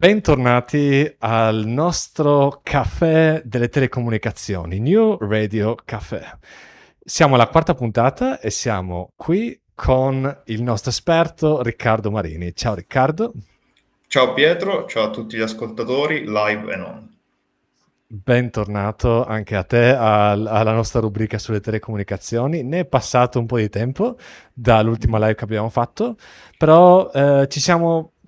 Bentornati al nostro caffè delle telecomunicazioni, New Radio Café. Siamo alla quarta puntata e siamo qui con il nostro esperto Riccardo Marini. Ciao Riccardo. Ciao Pietro, ciao a tutti gli ascoltatori, live e non. Bentornato anche a te alla nostra rubrica sulle telecomunicazioni. Ne è passato un po' di tempo dall'ultima live che abbiamo fatto, però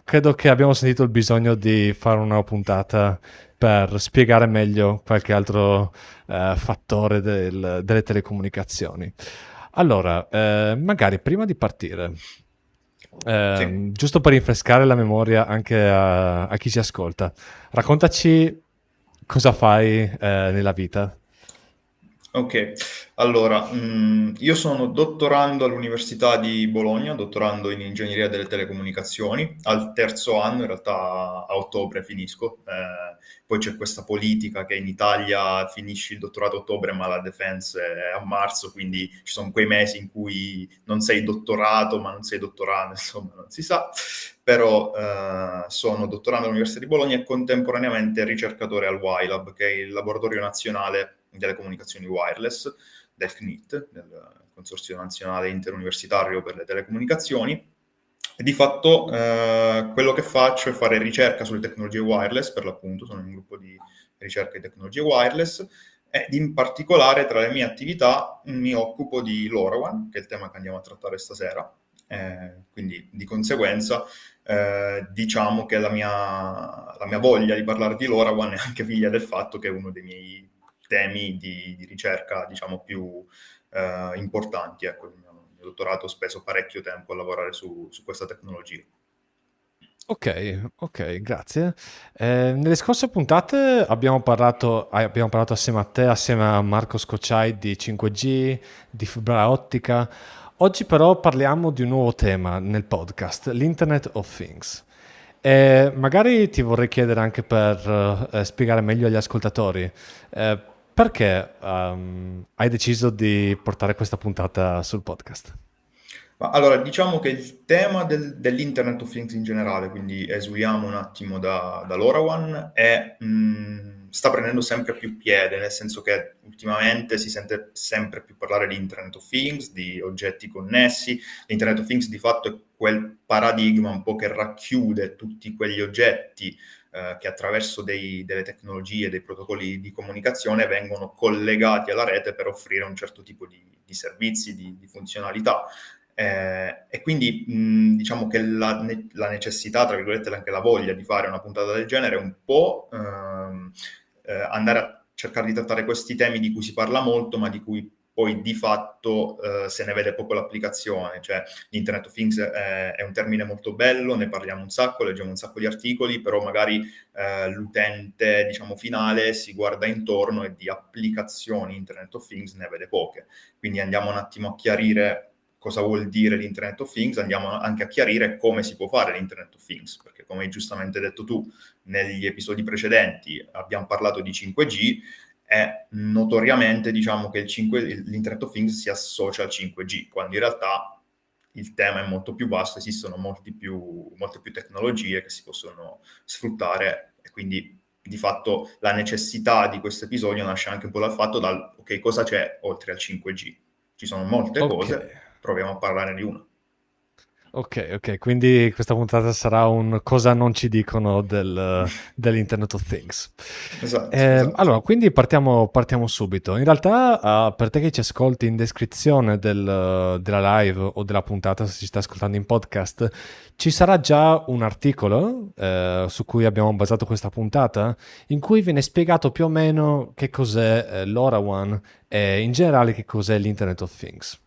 credo che abbiamo sentito il bisogno di fare una puntata per spiegare meglio qualche altro fattore delle telecomunicazioni. Allora, magari prima di partire, Sì. giusto per rinfrescare la memoria anche a chi ci ascolta, raccontaci cosa fai nella vita. Ok, allora, io sono dottorando all'Università di Bologna, dottorando in ingegneria delle telecomunicazioni, al terzo anno, in realtà a ottobre finisco. Poi c'è questa politica che in Italia finisci il dottorato a ottobre, ma la defense è a marzo, quindi ci sono quei mesi in cui non sei dottorato, ma non sei dottorato, insomma, non si sa. Però sono dottorando all'Università di Bologna e contemporaneamente ricercatore al WILAB, che è il laboratorio nazionale delle comunicazioni wireless del CNIT, del Consorzio Nazionale Interuniversitario per le Telecomunicazioni. E di fatto quello che faccio è fare ricerca sulle tecnologie wireless, per l'appunto, sono in un gruppo di ricerca di tecnologie wireless, ed in particolare tra le mie attività mi occupo di LoRaWAN, che è il tema che andiamo a trattare stasera. Quindi di conseguenza diciamo che la mia voglia di parlare di LoRaWAN è anche figlia del fatto che è uno dei miei temi di ricerca, diciamo, più importanti. Ecco, il mio dottorato ho speso parecchio tempo a lavorare su questa tecnologia. Ok, ok, grazie. Nelle scorse puntate abbiamo parlato assieme a te, assieme a Marco Scocciai di 5G, di fibra ottica. Oggi però parliamo di un nuovo tema nel podcast, l'Internet of Things. E magari ti vorrei chiedere anche per spiegare meglio agli ascoltatori, eh, perché hai deciso di portare questa puntata sul podcast? Ma allora, diciamo che il tema dell'Internet of Things in generale, quindi esuliamo un attimo da LoRaWAN, sta prendendo sempre più piede, nel senso che ultimamente si sente sempre più parlare di Internet of Things, di oggetti connessi. L'Internet of Things di fatto è quel paradigma un po' che racchiude tutti quegli oggetti che attraverso delle tecnologie, dei protocolli di comunicazione vengono collegati alla rete per offrire un certo tipo di servizi, di funzionalità. E quindi diciamo che la necessità, tra virgolette, anche la voglia di fare una puntata del genere è un po' andare a cercare di trattare questi temi di cui si parla molto, ma di cui poi di fatto se ne vede poco l'applicazione. Cioè, l'Internet of Things è un termine molto bello, ne parliamo un sacco, leggiamo un sacco di articoli, però magari l'utente, diciamo, finale si guarda intorno e di applicazioni Internet of Things ne vede poche. Quindi andiamo un attimo a chiarire cosa vuol dire l'Internet of Things, andiamo anche a chiarire come si può fare l'Internet of Things, perché come hai giustamente detto tu, negli episodi precedenti abbiamo parlato di 5G e notoriamente diciamo che l'Internet of Things si associa al 5G, quando in realtà il tema è molto più vasto, esistono molte più tecnologie che si possono sfruttare e quindi di fatto la necessità di questo episodio nasce anche un po' dal fatto ok, cosa c'è oltre al 5G? Ci sono molte Ok. cose, proviamo a parlare di una. Ok, ok, quindi questa puntata sarà un cosa non ci dicono dell'Internet of Things. Esatto, esatto. Allora, quindi partiamo subito. In realtà, per te che ci ascolti in descrizione della live o della puntata, se ci stai ascoltando in podcast, ci sarà già un articolo su cui abbiamo basato questa puntata, in cui viene spiegato più o meno che cos'è l'LoRaWAN e in generale che cos'è l'Internet of Things.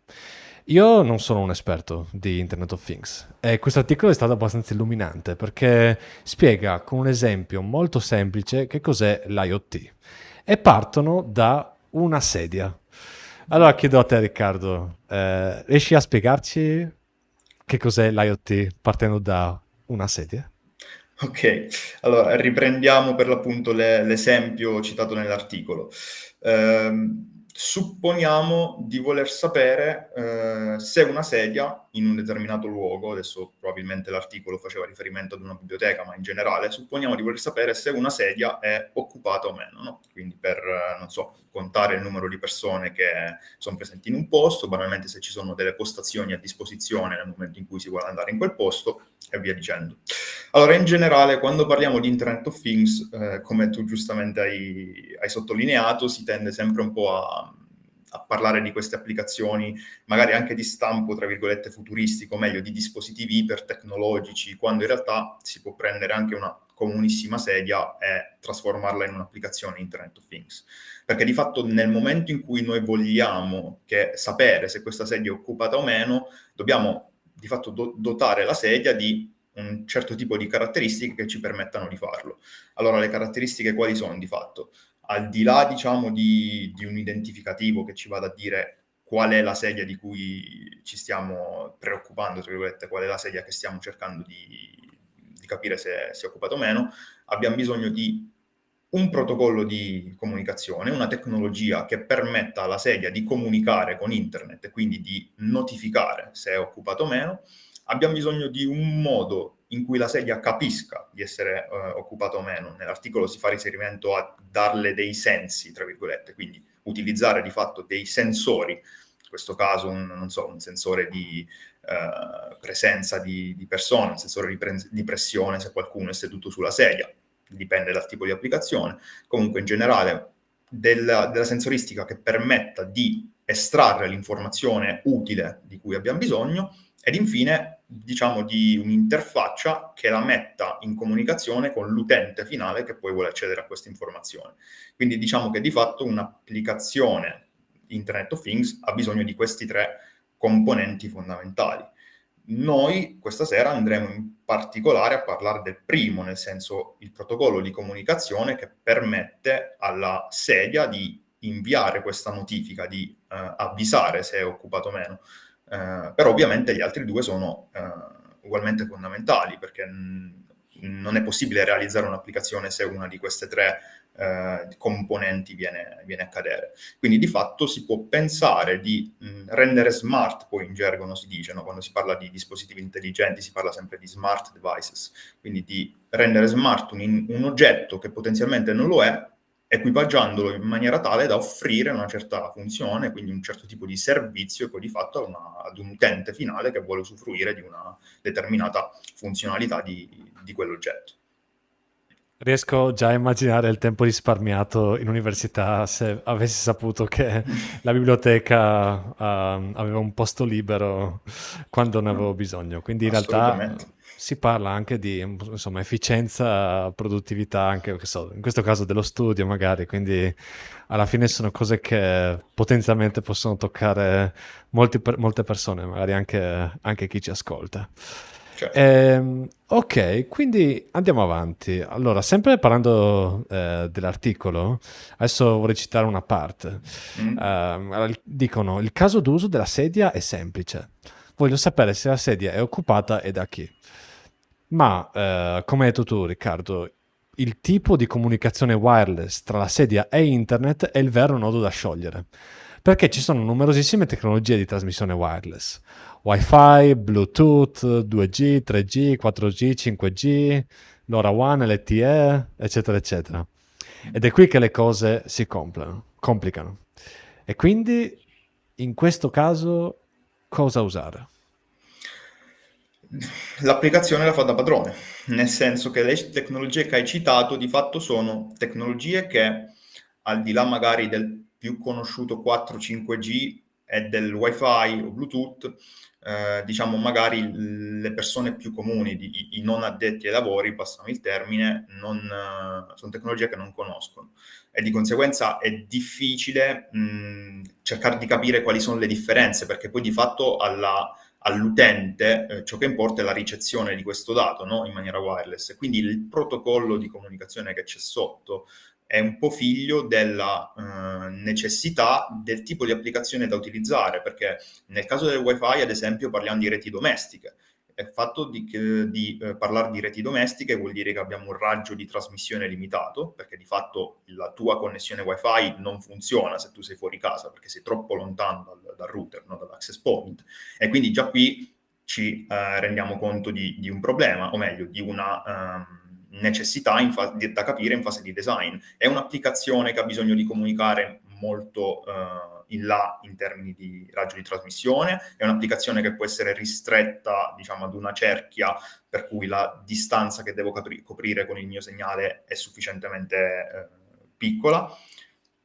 Io non sono un esperto di Internet of Things e questo articolo è stato abbastanza illuminante perché spiega con un esempio molto semplice che cos'è l'IoT e partono da una sedia. Allora chiedo a te Riccardo, riesci a spiegarci che cos'è l'IoT partendo da una sedia? Ok, allora riprendiamo per l'appunto l'esempio citato nell'articolo. supponiamo di voler sapere se una sedia in un determinato luogo, adesso probabilmente l'articolo faceva riferimento ad una biblioteca, ma in generale supponiamo di voler sapere se una sedia è occupata o meno, no? Quindi per, non so, contare il numero di persone che sono presenti in un posto, banalmente se ci sono delle postazioni a disposizione nel momento in cui si vuole andare in quel posto, e via dicendo. Allora, in generale, quando parliamo di Internet of Things, come tu giustamente hai sottolineato, si tende sempre un po' a parlare di queste applicazioni, magari anche di stampo, tra virgolette, futuristico, o meglio, di dispositivi ipertecnologici, quando in realtà si può prendere anche una comunissima sedia e trasformarla in un'applicazione Internet of Things. Perché di fatto nel momento in cui noi vogliamo sapere se questa sedia è occupata o meno, dobbiamo di fatto dotare la sedia di un certo tipo di caratteristiche che ci permettano di farlo. Allora, le caratteristiche quali sono di fatto? Al di là, diciamo, di un identificativo che ci vada a dire qual è la sedia di cui ci stiamo preoccupando, tra virgolette, qual è la sedia che stiamo cercando di capire se è occupata o meno, abbiamo bisogno di un protocollo di comunicazione, una tecnologia che permetta alla sedia di comunicare con internet e quindi di notificare se è occupato o meno. Abbiamo bisogno di un modo in cui la sedia capisca di essere occupata o meno. Nell'articolo si fa riferimento a darle dei sensi, tra virgolette, quindi utilizzare di fatto dei sensori, in questo caso non so, un sensore di presenza di persone, un sensore di pressione se qualcuno è seduto sulla sedia, dipende dal tipo di applicazione, comunque in generale della sensoristica che permetta di estrarre l'informazione utile di cui abbiamo bisogno ed infine diciamo di un'interfaccia che la metta in comunicazione con l'utente finale che poi vuole accedere a questa informazione. Quindi diciamo che di fatto un'applicazione Internet of Things ha bisogno di questi tre componenti fondamentali. Noi questa sera andremo in particolare a parlare del primo, nel senso il protocollo di comunicazione che permette alla sedia di inviare questa notifica, di avvisare se è occupato o meno. Però ovviamente gli altri due sono ugualmente fondamentali perché non è possibile realizzare un'applicazione se una di queste tre componenti viene a cadere. Quindi di fatto si può pensare di rendere smart, poi in gergo non si dice, no? Quando si parla di dispositivi intelligenti si parla sempre di smart devices, quindi di rendere smart un oggetto che potenzialmente non lo è, equipaggiandolo in maniera tale da offrire una certa funzione, quindi un certo tipo di servizio, e poi di fatto ad un utente finale che vuole usufruire di una determinata funzionalità di quell'oggetto. Riesco già a immaginare il tempo risparmiato in università se avessi saputo che la biblioteca aveva un posto libero quando ne avevo bisogno. Quindi in realtà Assolutamente. si parla anche di insomma, efficienza, produttività, anche che so, in questo caso dello studio magari. Quindi alla fine sono cose che potenzialmente possono toccare molte persone, magari anche chi ci ascolta. Certo. Ok, quindi andiamo avanti. Allora, sempre parlando dell'articolo, adesso vorrei citare una parte. Mm. Dicono, il caso d'uso della sedia è semplice. Voglio sapere se la sedia è occupata e da chi. Ma, come hai detto tu, Riccardo, il tipo di comunicazione wireless tra la sedia e internet è il vero nodo da sciogliere, perché ci sono numerosissime tecnologie di trasmissione wireless. Wi-Fi, Bluetooth, 2G, 3G, 4G, 5G, LoRaWAN, LTE, eccetera, eccetera. Ed è qui che le cose si complicano. E quindi, in questo caso, cosa usare? L'applicazione la fa da padrone, nel senso che le tecnologie che hai citato di fatto sono tecnologie che, al di là magari del più conosciuto 4-5G e del Wi-Fi o Bluetooth, diciamo magari le persone più comuni, i non addetti ai lavori, passano il termine, sono tecnologie che non conoscono e di conseguenza è difficile cercare di capire quali sono le differenze, perché poi di fatto all'utente ciò che importa è la ricezione di questo dato, no? In maniera wireless. E quindi il protocollo di comunicazione che c'è sotto è un po' figlio della necessità del tipo di applicazione da utilizzare, perché nel caso del Wi-Fi, ad esempio, parliamo di reti domestiche. è fatto di parlare di reti domestiche, vuol dire che abbiamo un raggio di trasmissione limitato, perché di fatto la tua connessione wifi non funziona se tu sei fuori casa, perché sei troppo lontano dal router, no? Dall'access point, e quindi già qui ci rendiamo conto di un problema, o meglio, di una necessità da capire in fase di design. È un'applicazione che ha bisogno di comunicare molto in là in termini di raggio di trasmissione, è un'applicazione che può essere ristretta, diciamo, ad una cerchia, per cui la distanza che devo coprire con il mio segnale è sufficientemente piccola.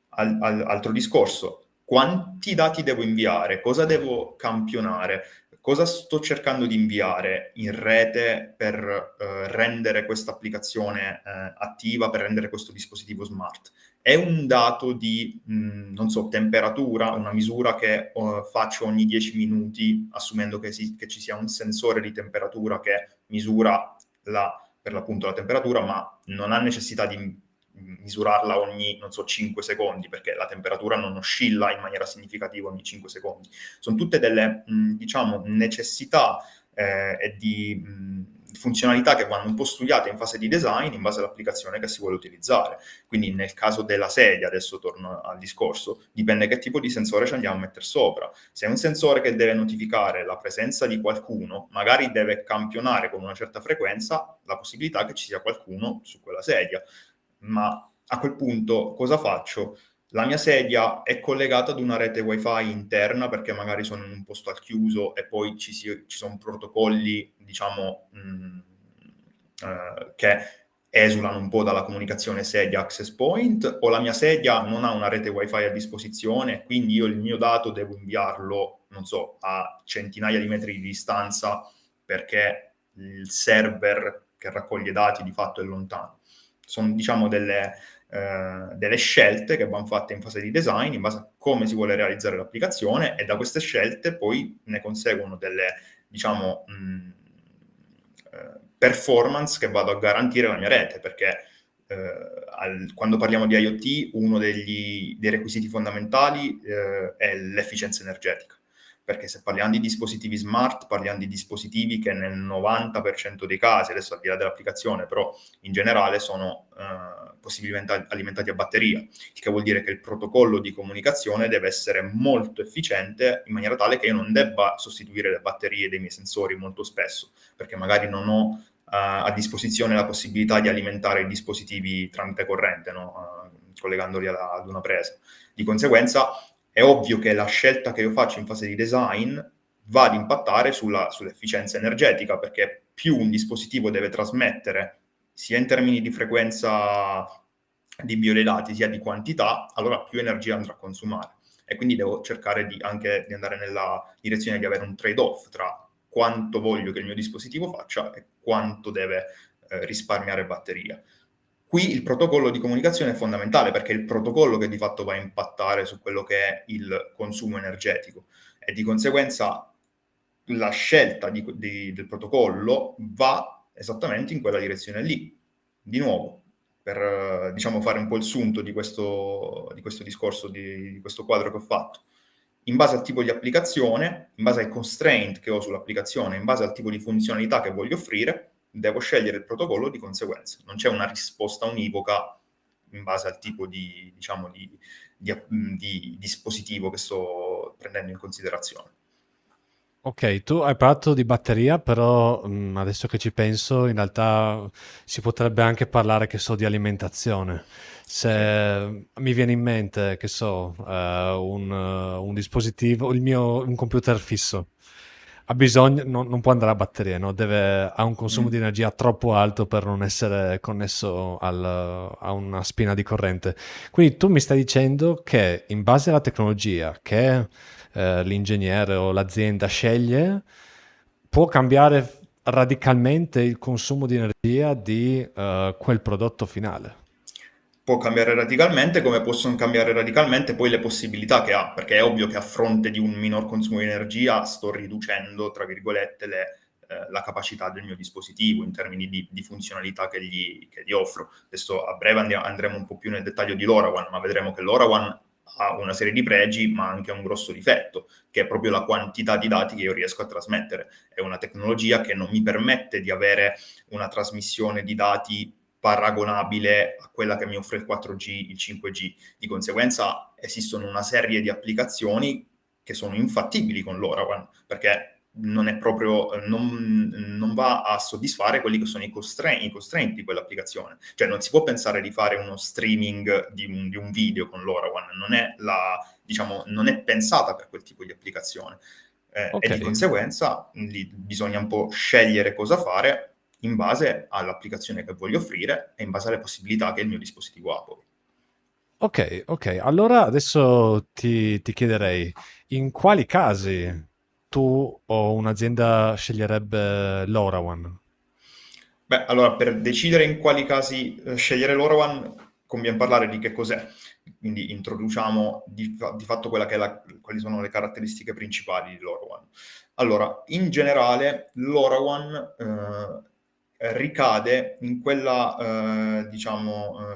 Altro discorso, quanti dati devo inviare? Cosa devo campionare? Cosa sto cercando di inviare in rete per rendere questa applicazione attiva, per rendere questo dispositivo smart? È un dato di, non so, temperatura, una misura che faccio ogni 10 minuti, assumendo che ci sia un sensore di temperatura che misura per l'appunto la temperatura, ma non ha necessità di misurarla ogni, non so, 5 secondi, perché la temperatura non oscilla in maniera significativa ogni 5 secondi. Sono tutte delle, diciamo, necessità e di funzionalità che vanno un po' studiate in fase di design in base all'applicazione che si vuole utilizzare. Quindi nel caso della sedia, adesso torno al discorso, dipende che tipo di sensore ci andiamo a mettere sopra. Se è un sensore che deve notificare la presenza di qualcuno, magari deve campionare con una certa frequenza la possibilità che ci sia qualcuno su quella sedia. Ma a quel punto cosa faccio? La mia sedia è collegata ad una rete wifi interna perché magari sono in un posto al chiuso e poi ci sono protocolli, diciamo, che esulano un po' dalla comunicazione sedia access point, o la mia sedia non ha una rete wifi a disposizione, quindi io il mio dato devo inviarlo, non so, a centinaia di metri di distanza perché il server che raccoglie dati di fatto è lontano. Sono, diciamo, delle scelte che vanno fatte in fase di design in base a come si vuole realizzare l'applicazione, e da queste scelte poi ne conseguono delle, diciamo, performance che vado a garantire alla mia rete, perché quando parliamo di IoT uno dei requisiti fondamentali è l'efficienza energetica, perché se parliamo di dispositivi smart parliamo di dispositivi che nel 90% dei casi, adesso al di là dell'applicazione, però in generale sono possibilmente alimentati a batteria, il che vuol dire che il protocollo di comunicazione deve essere molto efficiente in maniera tale che io non debba sostituire le batterie dei miei sensori molto spesso, perché magari non ho a disposizione la possibilità di alimentare i dispositivi tramite corrente, no? Collegandoli ad una presa. Di conseguenza è ovvio che la scelta che io faccio in fase di design va ad impattare sull'efficienza energetica, perché più un dispositivo deve trasmettere, sia in termini di frequenza di invio dei dati, sia di quantità, allora più energia andrà a consumare. E quindi devo cercare anche di andare nella direzione di avere un trade-off tra quanto voglio che il mio dispositivo faccia e quanto deve risparmiare batteria. Qui il protocollo di comunicazione è fondamentale, perché è il protocollo che di fatto va a impattare su quello che è il consumo energetico, e di conseguenza la scelta del protocollo va esattamente in quella direzione lì. Di nuovo, per diciamo fare un po' il sunto di questo discorso, di questo quadro che ho fatto. In base al tipo di applicazione, in base ai constraint che ho sull'applicazione, in base al tipo di funzionalità che voglio offrire, devo scegliere il protocollo di conseguenza. Non c'è una risposta univoca in base al tipo di, diciamo, di dispositivo che sto prendendo in considerazione. Ok, tu hai parlato di batteria, però adesso che ci penso, in realtà si potrebbe anche parlare, che so, di alimentazione. Sì. Se mi viene in mente, che so, un dispositivo, un computer fisso, ha bisogno, non può andare a batteria, no? Ha un consumo di Mm. energia troppo alto per non essere connesso a una spina di corrente. Quindi tu mi stai dicendo che in base alla tecnologia che l'ingegnere o l'azienda sceglie, può cambiare radicalmente il consumo di energia di quel prodotto finale. Può cambiare radicalmente, come possono cambiare radicalmente poi le possibilità che ha, perché è ovvio che a fronte di un minor consumo di energia sto riducendo, tra virgolette, la capacità del mio dispositivo in termini di funzionalità che gli offro. Adesso a breve andremo un po' più nel dettaglio di LoRaWAN, ma vedremo che LoRaWAN ha una serie di pregi, ma anche un grosso difetto, che è proprio la quantità di dati che io riesco a trasmettere. È una tecnologia che non mi permette di avere una trasmissione di dati paragonabile a quella che mi offre il 4G, il 5G. Di conseguenza esistono una serie di applicazioni che sono infattibili con LoRaWAN, perché non è proprio, non va a soddisfare quelli che sono i constraint di quell'applicazione. Cioè non si può pensare di fare uno streaming di un video con LoRaWAN, non è pensata per quel tipo di applicazione. E Ok, di conseguenza lì bisogna un po' scegliere cosa fare in base all'applicazione che voglio offrire e in base alle possibilità che il mio dispositivo ha poi. ok, ok. Allora adesso ti chiederei, in quali casi tu o un'azienda sceglierebbe LoRaWAN? Beh, allora, per decidere in quali casi scegliere LoRaWAN, conviene parlare di che cos'è. Quindi introduciamo di fatto quali sono le caratteristiche principali di LoRaWAN. Allora, in generale, LoRaWAN ricade in quella,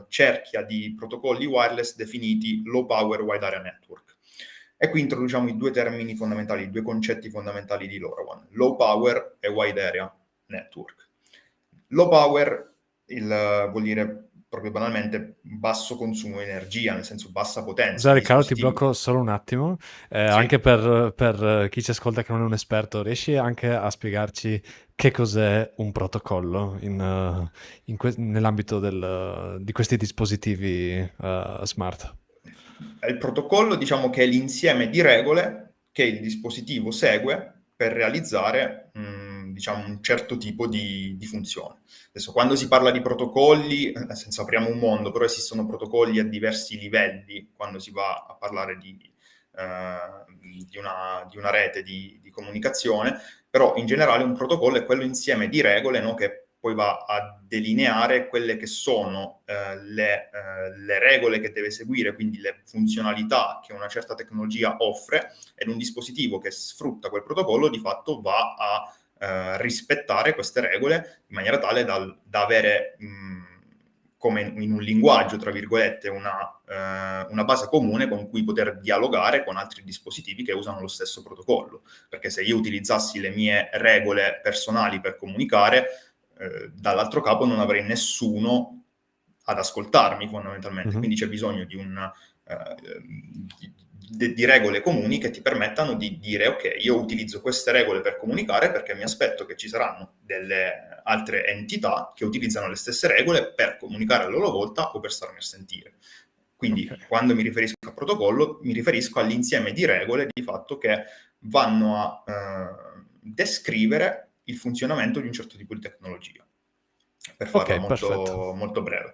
cerchia di protocolli wireless definiti Low Power Wide Area Network. E qui introduciamo i due termini fondamentali, i due concetti fondamentali di LoRaWAN, Low Power e Wide Area Network. Low power vuol dire proprio banalmente basso consumo di energia, nel senso bassa potenza. Scusa I Riccardo, ti dispositivi... blocco solo un attimo. Anche Sì. per chi ci ascolta che non è un esperto, riesci anche a spiegarci che cos'è un protocollo nell'ambito di questi dispositivi smart? Il protocollo, diciamo che è l'insieme di regole che il dispositivo segue per realizzare, diciamo, un certo tipo di funzione. Adesso, quando si parla di protocolli, nel senso apriamo un mondo, però esistono protocolli a diversi livelli quando si va a parlare di una rete di comunicazione, però in generale un protocollo è quello insieme di regole, no, che poi va a delineare quelle che sono le regole che deve seguire, quindi le funzionalità che una certa tecnologia offre, ed un dispositivo che sfrutta quel protocollo di fatto va a rispettare queste regole in maniera tale da avere, come in un linguaggio, tra virgolette, una base comune con cui poter dialogare con altri dispositivi che usano lo stesso protocollo. Perché se io utilizzassi le mie regole personali per comunicare, dall'altro capo non avrei nessuno ad ascoltarmi fondamentalmente, Mhm. quindi c'è bisogno di regole comuni che ti permettano di dire ok, io utilizzo queste regole per comunicare perché mi aspetto che ci saranno delle altre entità che utilizzano le stesse regole per comunicare a loro volta o per starmi a sentire. Ok. Quindi quando mi riferisco a protocollo mi riferisco all'insieme di regole di fatto che vanno a descrivere il funzionamento di un certo tipo di tecnologia, per farla Ok, perfetto. molto, molto breve.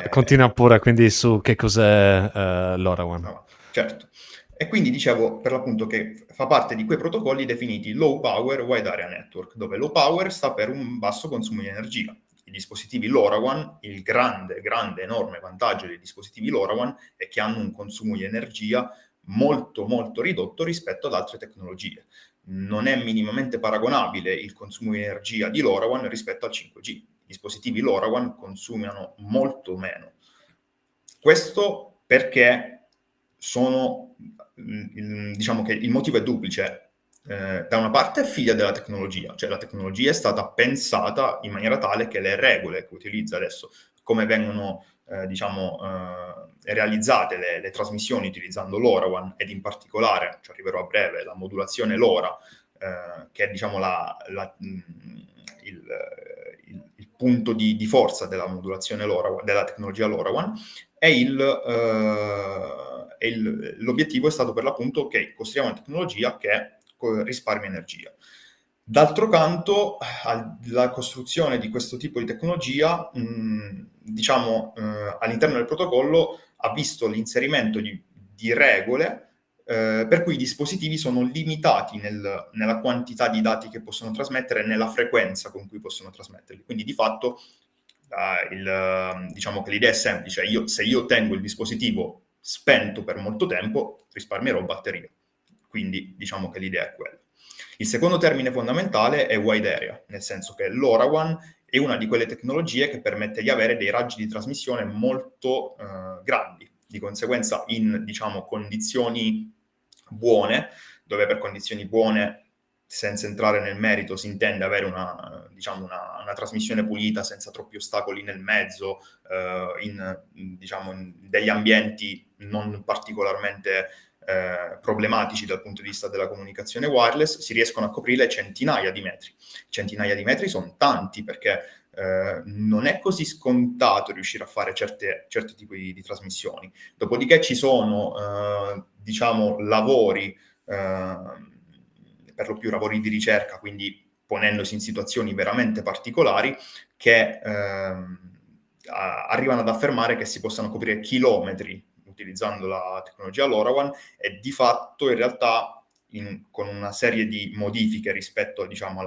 Continua pure quindi su che cos'è LoRaWAN. No, certo. E quindi dicevo per l'appunto che fa parte di quei protocolli definiti Low Power Wide Area Network, dove Low Power sta per un basso consumo di energia. I dispositivi LoRaWAN, il grande, grande, enorme vantaggio dei dispositivi LoRaWAN è che hanno un consumo di energia molto, molto ridotto rispetto ad altre tecnologie. Non è minimamente paragonabile il consumo di energia di LoRaWAN rispetto al 5G. I dispositivi LoRaWAN consumano molto meno. Questo perché diciamo che il motivo è duplice. Da una parte è figlia della tecnologia, cioè la tecnologia è stata pensata in maniera tale che le regole che utilizza adesso, come vengono realizzate le trasmissioni utilizzando LoRaWAN ed in particolare, ci arriverò a breve, la modulazione LoRa, che è diciamo il punto di forza della modulazione LoRaWAN, della tecnologia LoRaWAN, l'obiettivo è stato per l'appunto che costruiamo una tecnologia che risparmia energia. D'altro canto, la costruzione di questo tipo di tecnologia, all'interno del protocollo ha visto l'inserimento di regole per cui i dispositivi sono limitati nella quantità di dati che possono trasmettere e nella frequenza con cui possono trasmetterli. Quindi di fatto diciamo che l'idea è semplice: se io tengo il dispositivo spento per molto tempo, risparmierò batteria. Quindi diciamo che l'idea è quella. Il secondo termine fondamentale è wide area, nel senso che LoRaWAN è una di quelle tecnologie che permette di avere dei raggi di trasmissione molto grandi. Di conseguenza in, diciamo, condizioni buone, dove per condizioni buone, senza entrare nel merito, si intende avere diciamo, una trasmissione pulita senza troppi ostacoli nel mezzo, diciamo, in degli ambienti non particolarmente problematici dal punto di vista della comunicazione wireless, si riescono a coprire centinaia di metri. Centinaia di metri sono tanti, perché non è così scontato riuscire a fare certi tipi di trasmissioni. Dopodiché ci sono, diciamo, lavori, per lo più lavori di ricerca, quindi ponendosi in situazioni veramente particolari, che arrivano ad affermare che si possano coprire chilometri utilizzando la tecnologia LoRaWAN, e di fatto in realtà con una serie di modifiche rispetto, diciamo,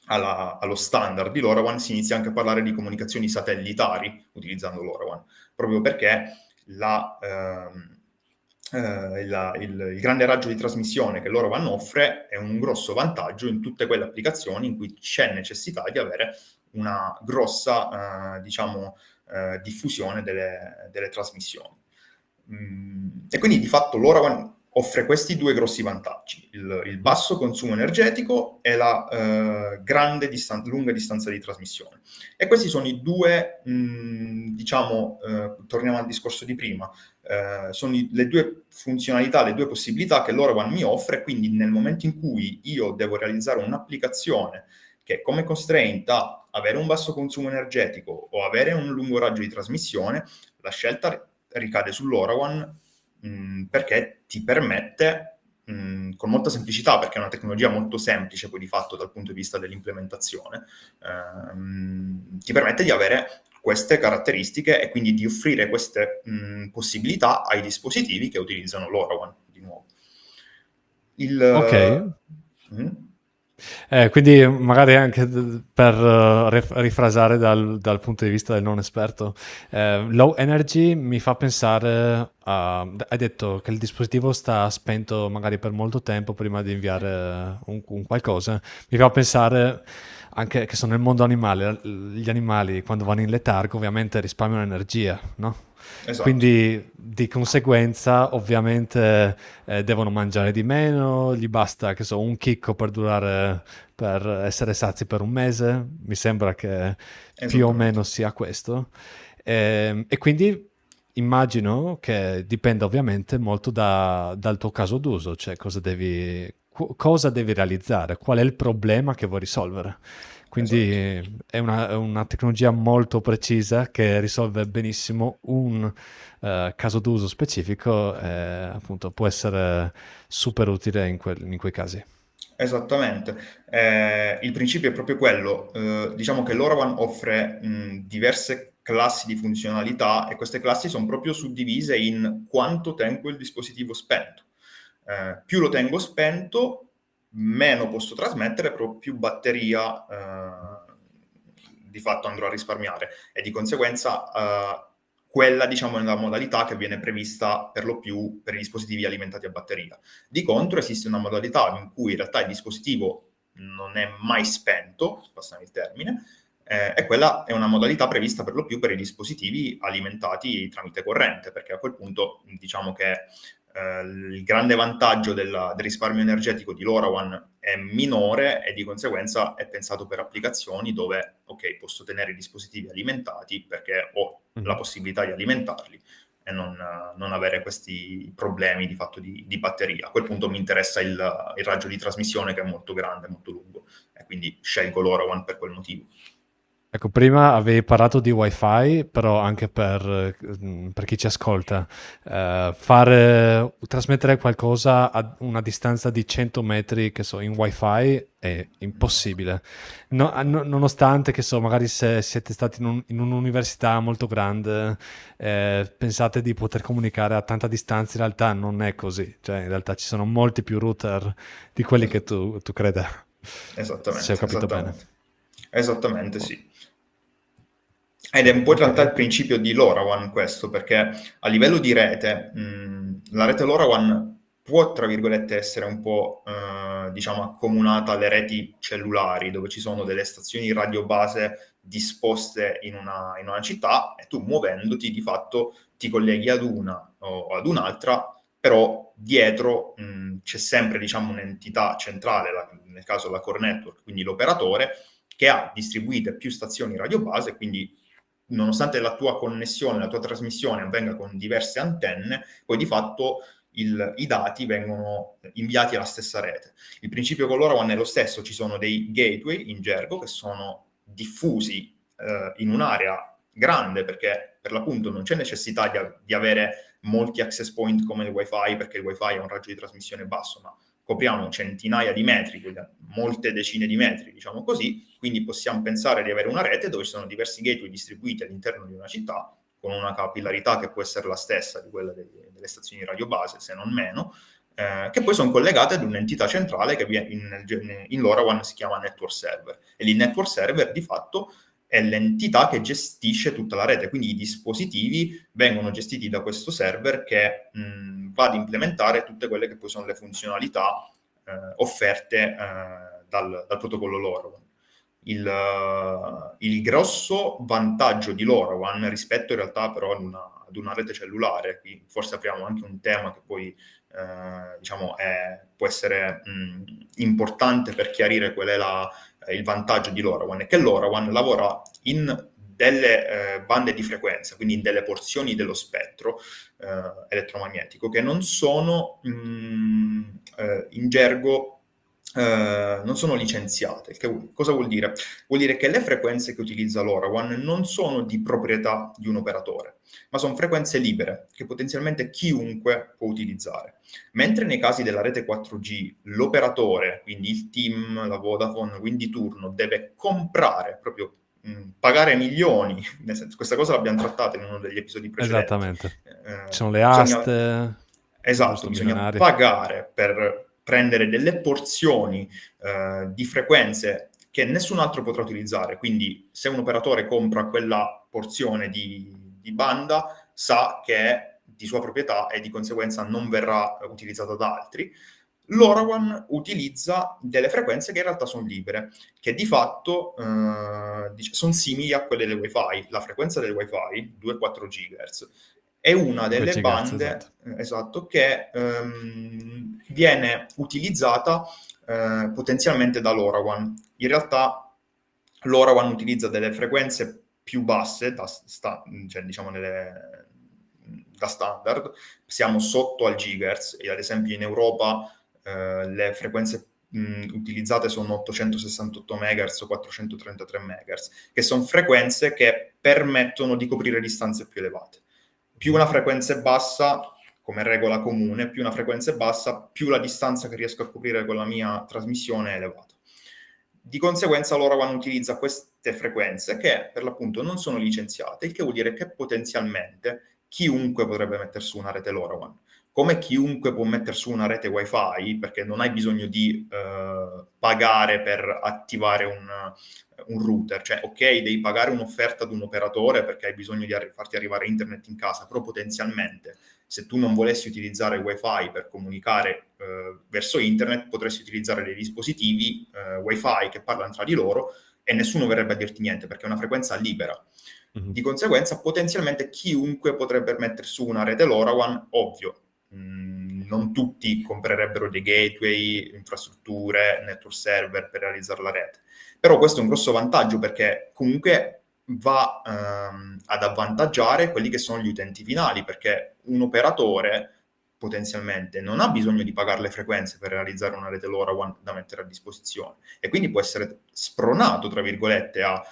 allo standard di LoRaWAN, si inizia anche a parlare di comunicazioni satellitari utilizzando LoRaWAN, proprio perché il grande raggio di trasmissione che LoRaWAN offre è un grosso vantaggio in tutte quelle applicazioni in cui c'è necessità di avere una grossa, diciamo, diffusione delle trasmissioni. E quindi di fatto LoRaWAN offre questi due grossi vantaggi: il basso consumo energetico e la lunga distanza di trasmissione. E questi sono i due, diciamo, torniamo al discorso di prima, sono le due funzionalità, le due possibilità che LoRaWAN mi offre. Quindi nel momento in cui io devo realizzare un'applicazione che come constraint a avere un basso consumo energetico o avere un lungo raggio di trasmissione, la scelta ricade sull'LoRaWAN, perché ti permette, con molta semplicità, perché è una tecnologia molto semplice poi di fatto dal punto di vista dell'implementazione, ti permette di avere queste caratteristiche e quindi di offrire queste possibilità ai dispositivi che utilizzano LoRaWAN, di nuovo. Ok. Quindi magari anche per rifrasare dal punto di vista del non esperto, low energy mi fa pensare a... Hai detto che il dispositivo sta spento magari per molto tempo prima di inviare un qualcosa. Mi fa pensare anche che sono nel mondo animale. Gli animali quando vanno in letargo ovviamente risparmiano energia, no? Esatto. Quindi di conseguenza ovviamente devono mangiare di meno, gli basta che so, un chicco per essere sazi per un mese, mi sembra che più o Esattamente. meno sia questo. E quindi immagino che dipenda ovviamente molto dal tuo caso d'uso, cioè cosa devi realizzare, qual è il problema che vuoi risolvere. Esatto. Quindi è una tecnologia molto precisa che risolve benissimo un caso d'uso specifico e appunto può essere super utile in quei casi. Esattamente. Il principio è proprio quello. Diciamo che LoRaWAN offre diverse classi di funzionalità, e queste classi sono proprio suddivise in quanto tengo il dispositivo spento. Più lo tengo spento, meno posso trasmettere, però più batteria di fatto andrò a risparmiare, e di conseguenza quella, diciamo, è la modalità che viene prevista per lo più per i dispositivi alimentati a batteria. Di contro esiste una modalità in cui in realtà il dispositivo non è mai spento, passami il termine, e quella è una modalità prevista per lo più per i dispositivi alimentati tramite corrente, perché a quel punto diciamo che il grande vantaggio del risparmio energetico di LoRaWAN è minore, e di conseguenza è pensato per applicazioni dove, ok, posso tenere i dispositivi alimentati perché ho la Mhm. possibilità di alimentarli e non avere questi problemi di fatto di batteria. A quel punto mi interessa il raggio di trasmissione, che è molto grande, molto lungo, e quindi scelgo LoRaWAN per quel motivo. Ecco, prima avevi parlato di wifi, però anche per chi ci ascolta, trasmettere qualcosa a una distanza di 100 metri, che so, in wifi è impossibile. Nonostante, che so, magari se siete stati in un'università molto grande, pensate di poter comunicare a tanta distanza, in realtà non è così. Cioè, in realtà ci sono molti più router di quelli che Esatto. tu creda, se ho Esattamente, capito bene. esattamente. Esattamente sì. Ed è un po' in Ok. realtà il principio di LoRaWAN questo, perché a livello di rete, la rete LoRaWAN può, tra virgolette, essere un po', diciamo, accomunata alle reti cellulari, dove ci sono delle stazioni radio base disposte in una città, e tu muovendoti di fatto ti colleghi ad una o ad un'altra, però dietro c'è sempre, diciamo, un'entità centrale, nel caso la core network, quindi l'operatore, che ha distribuite più stazioni radio base, quindi nonostante la tua connessione, la tua trasmissione avvenga con diverse antenne, poi di fatto i dati vengono inviati alla stessa rete. Il principio con LoRaWAN è lo stesso, ci sono dei gateway in gergo che sono diffusi in un'area grande, perché per l'appunto non c'è necessità di avere molti access point come il wifi, perché il wifi ha un raggio di trasmissione basso, ma copriamo centinaia di metri, molte decine di metri, diciamo così, quindi possiamo pensare di avere una rete dove ci sono diversi gateway distribuiti all'interno di una città, con una capillarità che può essere la stessa di quella delle stazioni radio base, se non meno, che poi sono collegate ad un'entità centrale che in LoRaWAN si chiama network server. E il network server di fatto è l'entità che gestisce tutta la rete, quindi i dispositivi vengono gestiti da questo server che va ad implementare tutte quelle che poi sono le funzionalità offerte dal protocollo LoRaWAN. Il grosso vantaggio di LoRaWAN rispetto in realtà però ad una rete cellulare, qui forse apriamo anche un tema che poi diciamo può essere importante per chiarire qual è il vantaggio di LoRaWAN, è che LoRaWAN lavora in delle bande di frequenza, quindi in delle porzioni dello spettro elettromagnetico che non sono in gergo non sono licenziate. Cosa vuol dire? Vuol dire che le frequenze che utilizza LoRaWAN non sono di proprietà di un operatore, ma sono frequenze libere che potenzialmente chiunque può utilizzare. Mentre nei casi della rete 4G l'operatore, quindi il TIM, la Vodafone, quindi di turno, deve comprare, proprio pagare milioni, nel senso, questa cosa l'abbiamo trattata in uno degli episodi precedenti. Esattamente. Ci sono le aste. Esatto, bisogna pagare per prendere delle porzioni di frequenze che nessun altro potrà utilizzare. Quindi se un operatore compra quella porzione di banda, sa che è di sua proprietà e di conseguenza non verrà utilizzata da altri. LoRaWAN utilizza delle frequenze che in realtà sono libere, che di fatto sono simili a quelle del Wi-Fi. La frequenza del Wi-Fi, 2,4 GHz, è una delle bande esatto, che viene utilizzata potenzialmente da LoRaWAN. In realtà LoRaWAN utilizza delle frequenze più basse, cioè diciamo da standard, siamo sotto al gigahertz, e ad esempio in Europa le frequenze utilizzate sono 868 MHz o 433 MHz, che sono frequenze che permettono di coprire distanze più elevate. Più una frequenza è bassa, come regola comune, più una frequenza è bassa, più la distanza che riesco a coprire con la mia trasmissione è elevata. Di conseguenza LoRaWAN utilizza queste frequenze che per l'appunto non sono licenziate, il che vuol dire che potenzialmente chiunque potrebbe mettere su una rete LoRaWAN. Come chiunque può mettere su una rete Wi-Fi, perché non hai bisogno di pagare per attivare un router, cioè ok, devi pagare un'offerta ad un operatore perché hai bisogno di farti arrivare internet in casa, però potenzialmente se tu non volessi utilizzare Wi-Fi per comunicare verso internet, potresti utilizzare dei dispositivi Wi-Fi che parlano tra di loro e nessuno verrebbe a dirti niente perché è una frequenza libera. Di conseguenza potenzialmente chiunque potrebbe mettere su una rete LoRaWAN, ovvio. Non tutti comprerebbero dei gateway, infrastrutture, network server per realizzare la rete. Però questo è un grosso vantaggio perché comunque va ad avvantaggiare quelli che sono gli utenti finali, perché un operatore potenzialmente non ha bisogno di pagare le frequenze per realizzare una rete LoRaWAN da mettere a disposizione e quindi può essere spronato, tra virgolette, a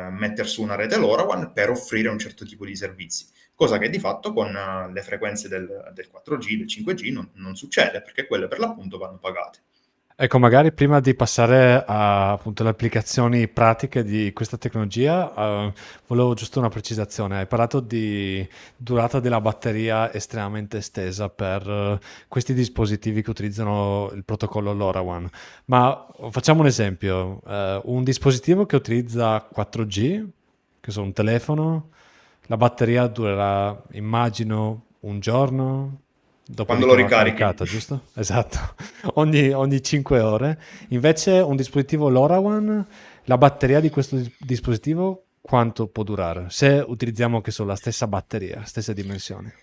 mettere su una rete LoRaWAN per offrire un certo tipo di servizi. Cosa che di fatto con le frequenze del 4G, del 5G non succede, perché quelle per l'appunto vanno pagate. Ecco, magari prima di passare a appunto le applicazioni pratiche di questa tecnologia, volevo giusto una precisazione. Hai parlato di durata della batteria estremamente estesa per questi dispositivi che utilizzano il protocollo LoRaWAN, ma facciamo un esempio. Un dispositivo che utilizza 4G, che sono un telefono, la batteria durerà, immagino, un giorno, quando lo ricarichi, caricata, giusto? Esatto, ogni 5 ore. Invece un dispositivo LoRaWAN, La batteria di questo dispositivo quanto può durare? Se utilizziamo che so, la stessa batteria, stesse dimensioni.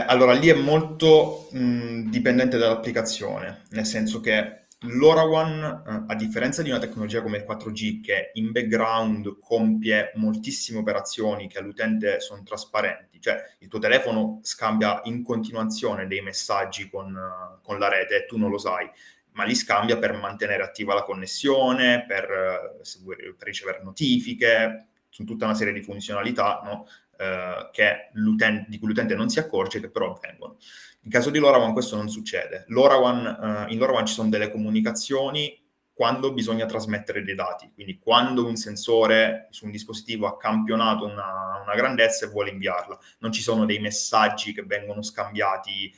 Allora, lì è molto dipendente dall'applicazione, nel senso che LoRaWAN, a differenza di una tecnologia come il 4G, che in background compie moltissime operazioni che all'utente sono trasparenti, cioè il tuo telefono scambia in continuazione dei messaggi con la rete e tu non lo sai, ma li scambia per mantenere attiva la connessione, per ricevere notifiche, su tutta una serie di funzionalità, no? Di cui l'utente non si accorge, che però avvengono. In caso di LoRaWAN questo non succede. In LoRaWAN ci sono delle comunicazioni quando bisogna trasmettere dei dati, quindi quando un sensore su un dispositivo ha campionato una grandezza e vuole inviarla. Non ci sono dei messaggi che vengono scambiati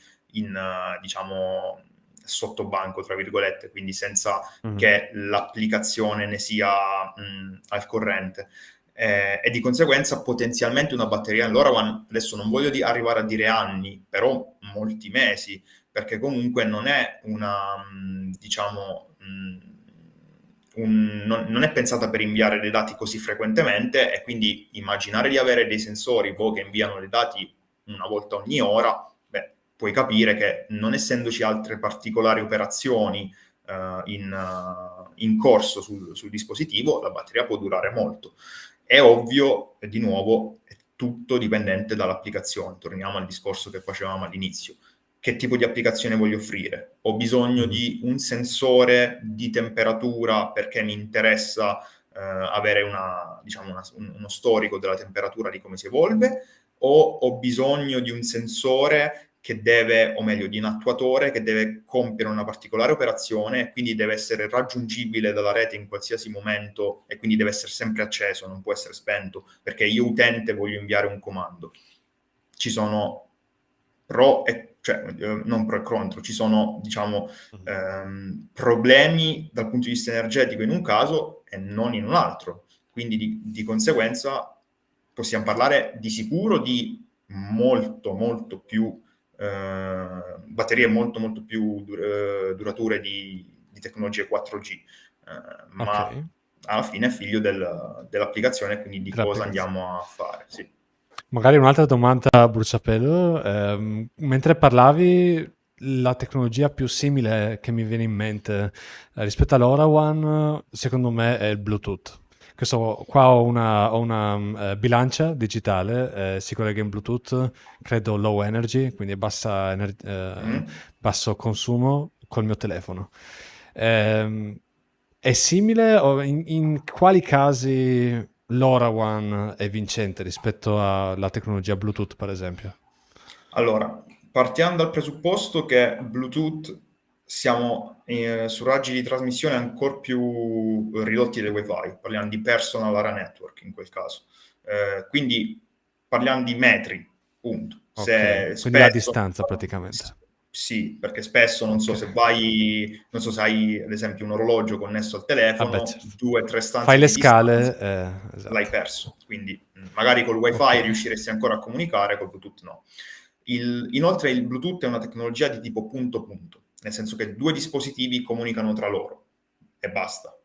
diciamo, sottobanco, tra virgolette, quindi senza che l'applicazione ne sia al corrente. E di conseguenza potenzialmente una batteria in LoRaWAN, adesso non voglio arrivare a dire anni, però molti mesi, perché comunque non è diciamo, non è pensata per inviare dei dati così frequentemente, e quindi immaginare di avere dei sensori che inviano dei dati una volta ogni ora, beh, puoi capire che non essendoci altre particolari operazioni in corso sul dispositivo, la batteria può durare molto. È ovvio, di nuovo, è tutto dipendente dall'applicazione. Torniamo al discorso che facevamo all'inizio. Che tipo di applicazione voglio offrire? Ho bisogno di un sensore di temperatura perché mi interessa avere uno storico della temperatura, di come si evolve, o ho bisogno di un sensore che deve, o meglio, di un attuatore che deve compiere una particolare operazione e quindi deve essere raggiungibile dalla rete in qualsiasi momento e quindi deve essere sempre acceso, non può essere spento, perché io utente voglio inviare un comando. Ci sono non pro e contro, ci sono, diciamo, problemi dal punto di vista energetico in un caso e non in un altro. Quindi di conseguenza possiamo parlare di sicuro di molto più batterie molto più durature di tecnologie 4G, ma Ok, alla fine è figlio dell'applicazione, quindi di cosa dell'applicazione. andiamo a fare. Sì. Magari un'altra domanda a bruciapelo. Mentre parlavi, la tecnologia più simile che mi viene in mente rispetto all'LoRaWAN, secondo me, è il Bluetooth. Qua ho una bilancia digitale, si collega in Bluetooth, credo low energy, quindi Mm. basso consumo col mio telefono. Ehm, è simile o in quali casi LoRaWAN è vincente rispetto alla tecnologia Bluetooth, per esempio? Allora, partiamo dal presupposto che Bluetooth siamo su raggi di trasmissione ancora più ridotti del Wi-Fi, parliamo di personal area network in quel caso. Quindi parliamo di metri, punto. Se Ok, quindi la spesso, distanza praticamente. sì, perché spesso non Ok. so non so se hai ad esempio un orologio connesso al Vabbè, telefono, certo. 2 o 3 Fai stanze le di distanza, scale, l'hai esatto. perso. Quindi magari col Ok. Wi-Fi riusciresti ancora a comunicare, col Bluetooth no. Inoltre il Bluetooth è una tecnologia di tipo punto-punto, nel senso che due dispositivi comunicano tra loro e basta.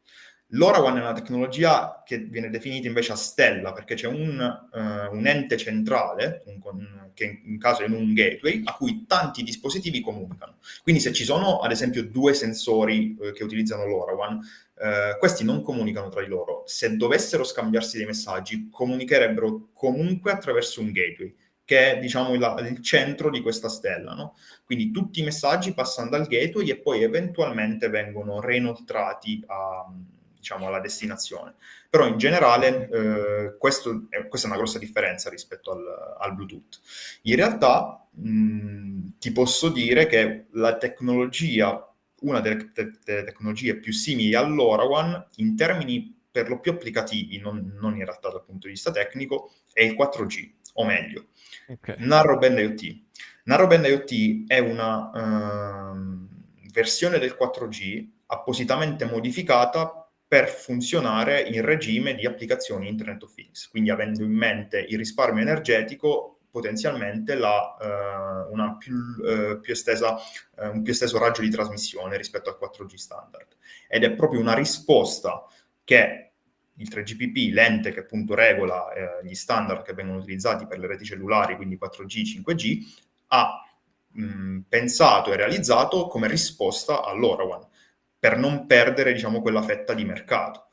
LoRaWAN è una tecnologia che viene definita invece a stella, perché c'è un ente centrale, che in caso è un gateway, a cui tanti dispositivi comunicano. Quindi se ci sono ad esempio due sensori che utilizzano LoRaWAN, questi non comunicano tra di loro. Se dovessero scambiarsi dei messaggi, comunicherebbero comunque attraverso un gateway, che è, diciamo, il centro di questa stella, no? Quindi tutti i messaggi passano dal gateway e poi eventualmente vengono reinoltrati diciamo, alla destinazione. Però in generale questa è una grossa differenza rispetto al Bluetooth. In realtà ti posso dire che la tecnologia, una delle tecnologie più simili all'LoRaWAN, in termini per lo più applicativi, non in realtà dal punto di vista tecnico, è il 4G, o meglio, Ok. Narrowband IoT. Narrowband IoT è una versione del 4G appositamente modificata per funzionare in regime di applicazioni Internet of Things, quindi avendo in mente il risparmio energetico, potenzialmente un più esteso raggio di trasmissione rispetto al 4G standard. Ed è proprio una risposta che il 3GPP, l'ente che appunto regola gli standard che vengono utilizzati per le reti cellulari, quindi 4G, 5G, ha pensato e realizzato come risposta all'LoRaWAN, per non perdere, diciamo, quella fetta di mercato.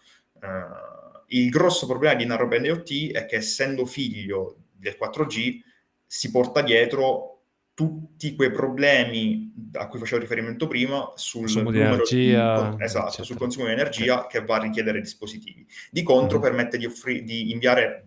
Il grosso problema di Narrowband IoT è che, essendo figlio del 4G, si porta dietro tutti quei problemi a cui facevo riferimento prima sul Consumo di numero energia, esatto, sul eccetera. consumo di Ok. energia che va a richiedere dispositivi. Di contro Mhm. permette di inviare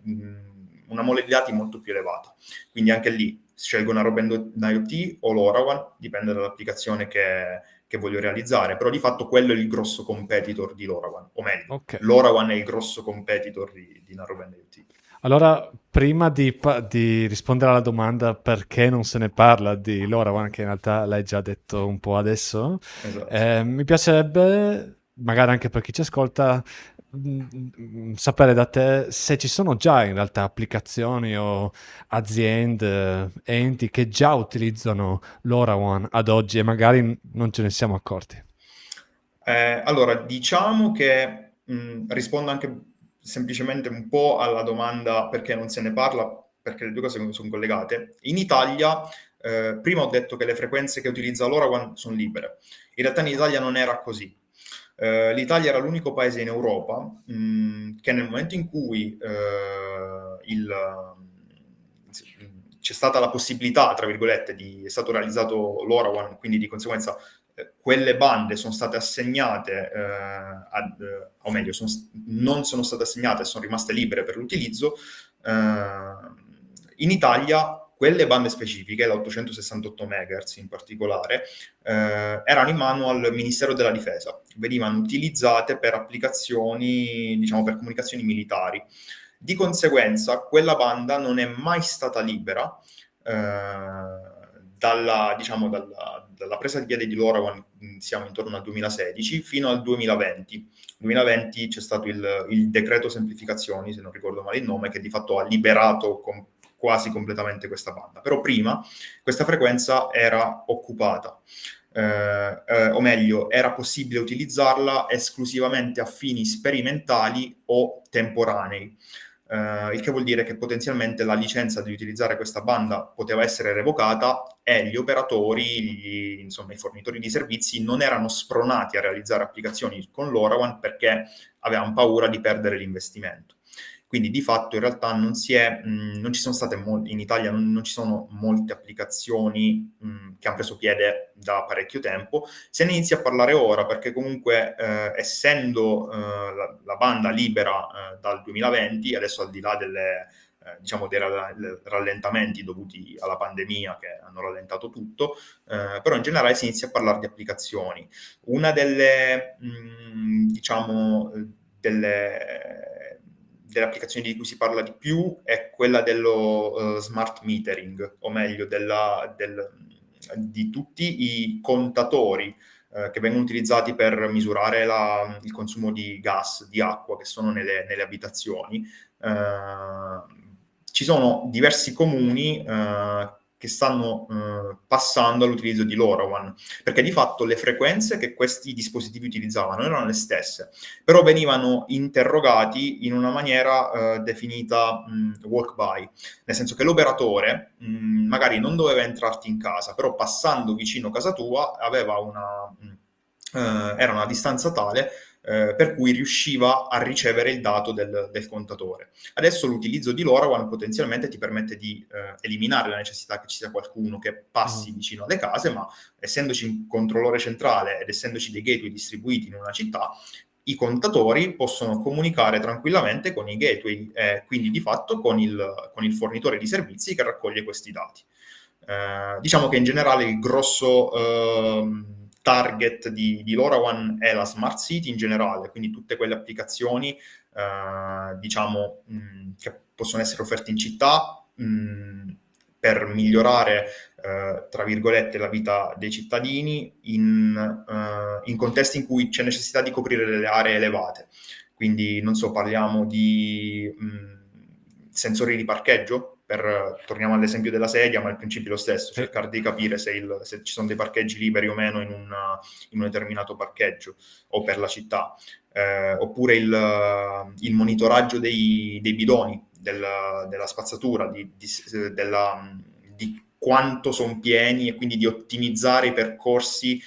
una mole di dati molto più elevata. Quindi anche lì scelgo Narrowband IoT o LoRaWAN, dipende dall'applicazione che voglio realizzare, però di fatto quello è il grosso competitor di LoRaWAN, o meglio, Ok. LoRaWAN è il grosso competitor di Narrowband IoT. Allora, prima di rispondere alla domanda perché non se ne parla di LoRaWAN, che in realtà l'hai già detto un po' adesso, Esatto. mi piacerebbe, magari anche per chi ci ascolta, sapere da te se ci sono già in realtà applicazioni o aziende, enti che già utilizzano LoRaWAN ad oggi e magari non ce ne siamo accorti. Allora, diciamo che rispondo anche semplicemente un po' alla domanda perché non se ne parla, perché le due cose sono collegate. In Italia, prima ho detto che le frequenze che utilizza LoRaWAN sono libere. In realtà in Italia non era così. L'Italia era l'unico paese in Europa che, nel momento in cui c'è stata la possibilità, tra virgolette, è stato realizzato LoRaWAN, quindi di conseguenza quelle bande sono state assegnate, o meglio, non sono state assegnate, sono rimaste libere per l'utilizzo. In Italia quelle bande specifiche, la 868 MHz in particolare, erano in mano al Ministero della Difesa, venivano utilizzate per applicazioni, diciamo, per comunicazioni militari. Di conseguenza, quella banda non è mai stata libera dalla presa di piede di LoRaWAN, siamo intorno al 2016, fino al 2020. Nel 2020 c'è stato il decreto semplificazioni, se non ricordo male il nome, che di fatto ha liberato quasi completamente questa banda. Però prima questa frequenza era occupata. O meglio, era possibile utilizzarla esclusivamente a fini sperimentali o temporanei. Il che vuol dire che potenzialmente la licenza di utilizzare questa banda poteva essere revocata e gli operatori, insomma i fornitori di servizi, non erano spronati a realizzare applicazioni con LoRaWAN perché avevano paura di perdere l'investimento. Quindi di fatto in realtà non ci sono state in Italia non ci sono molte applicazioni che hanno preso piede da parecchio tempo. Se ne inizia a parlare ora perché comunque essendo la banda libera dal 2020, adesso al di là diciamo dei rallentamenti dovuti alla pandemia che hanno rallentato tutto, però in generale si inizia a parlare di applicazioni. Una diciamo, delle applicazioni di cui si parla di più è quella dello smart metering, o meglio di tutti i contatori che vengono utilizzati per misurare il consumo di gas, di acqua che sono nelle abitazioni. Ci sono diversi comuni che stanno passando all'utilizzo di LoRaWAN, perché di fatto le frequenze che questi dispositivi utilizzavano erano le stesse, però venivano interrogati in una maniera definita walk by, nel senso che l'operatore magari non doveva entrarti in casa, però passando vicino a casa tua era una distanza tale per cui riusciva a ricevere il dato del contatore. Adesso l'utilizzo di LoRaWAN potenzialmente ti permette di eliminare la necessità che ci sia qualcuno che passi vicino alle case, ma essendoci un controllore centrale ed essendoci dei gateway distribuiti in una città, i contatori possono comunicare tranquillamente con i gateway, quindi di fatto con il fornitore di servizi che raccoglie questi dati. Diciamo che in generale il grosso target di LoRaWAN è la Smart City in generale, quindi tutte quelle applicazioni diciamo che possono essere offerte in città per migliorare tra virgolette la vita dei cittadini in contesti in cui c'è necessità di coprire delle aree elevate. Quindi non so, parliamo di sensori di parcheggio, torniamo all'esempio della sedia, ma il principio è lo stesso, cercare di capire se ci sono dei parcheggi liberi o meno in un determinato parcheggio o per la città. oppure il monitoraggio dei bidoni, della spazzatura, di quanto sono pieni, e quindi di ottimizzare i percorsi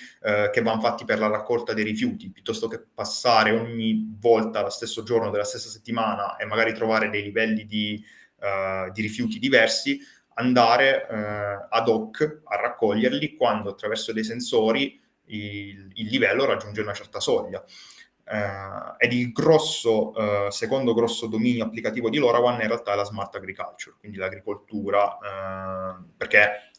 che vanno fatti per la raccolta dei rifiuti, piuttosto che passare ogni volta lo stesso giorno della stessa settimana e magari trovare dei livelli di rifiuti diversi, andare ad hoc a raccoglierli quando attraverso dei sensori il livello raggiunge una certa soglia. Ed il secondo grosso dominio applicativo di LoRaWAN in realtà è la smart agriculture, quindi l'agricoltura, perché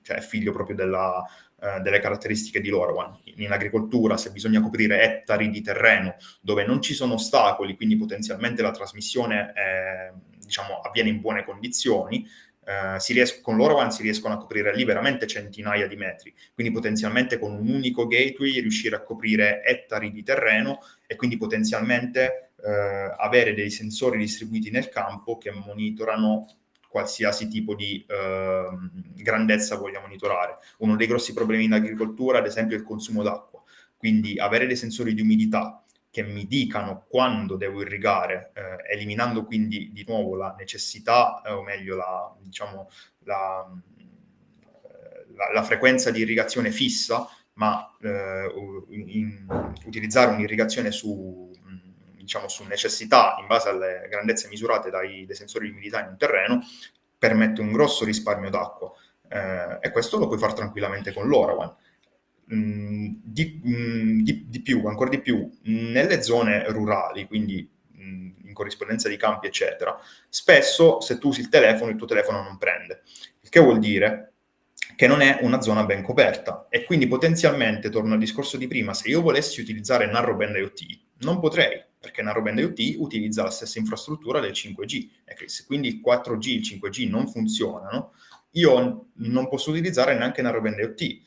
cioè, è figlio proprio delle caratteristiche di LoRaWAN. In agricoltura, se bisogna coprire ettari di terreno dove non ci sono ostacoli, quindi potenzialmente la trasmissione diciamo, avviene in buone condizioni, con LoRaWAN si riescono a coprire lì veramente centinaia di metri, quindi potenzialmente con un unico gateway riuscire a coprire ettari di terreno e quindi potenzialmente avere dei sensori distribuiti nel campo che monitorano qualsiasi tipo di grandezza voglia monitorare. Uno dei grossi problemi in agricoltura, ad esempio, è il consumo d'acqua, quindi avere dei sensori di umidità che mi dicano quando devo irrigare, eliminando quindi di nuovo la necessità, o meglio la frequenza di irrigazione fissa, ma utilizzare un'irrigazione su necessità in base alle grandezze misurate dai sensori di umidità in un terreno, permette un grosso risparmio d'acqua, e questo lo puoi fare tranquillamente con LoRaWAN. Ancora di più, nelle zone rurali, quindi in corrispondenza di campi, eccetera, spesso se tu usi il tuo telefono non prende, il che vuol dire che non è una zona ben coperta, e quindi potenzialmente, torno al discorso di prima, se io volessi utilizzare Narrowband IoT, non potrei, perché Narrowband IoT utilizza la stessa infrastruttura del 5G, e se quindi il 4G e il 5G non funzionano, io non posso utilizzare neanche Narrowband IoT,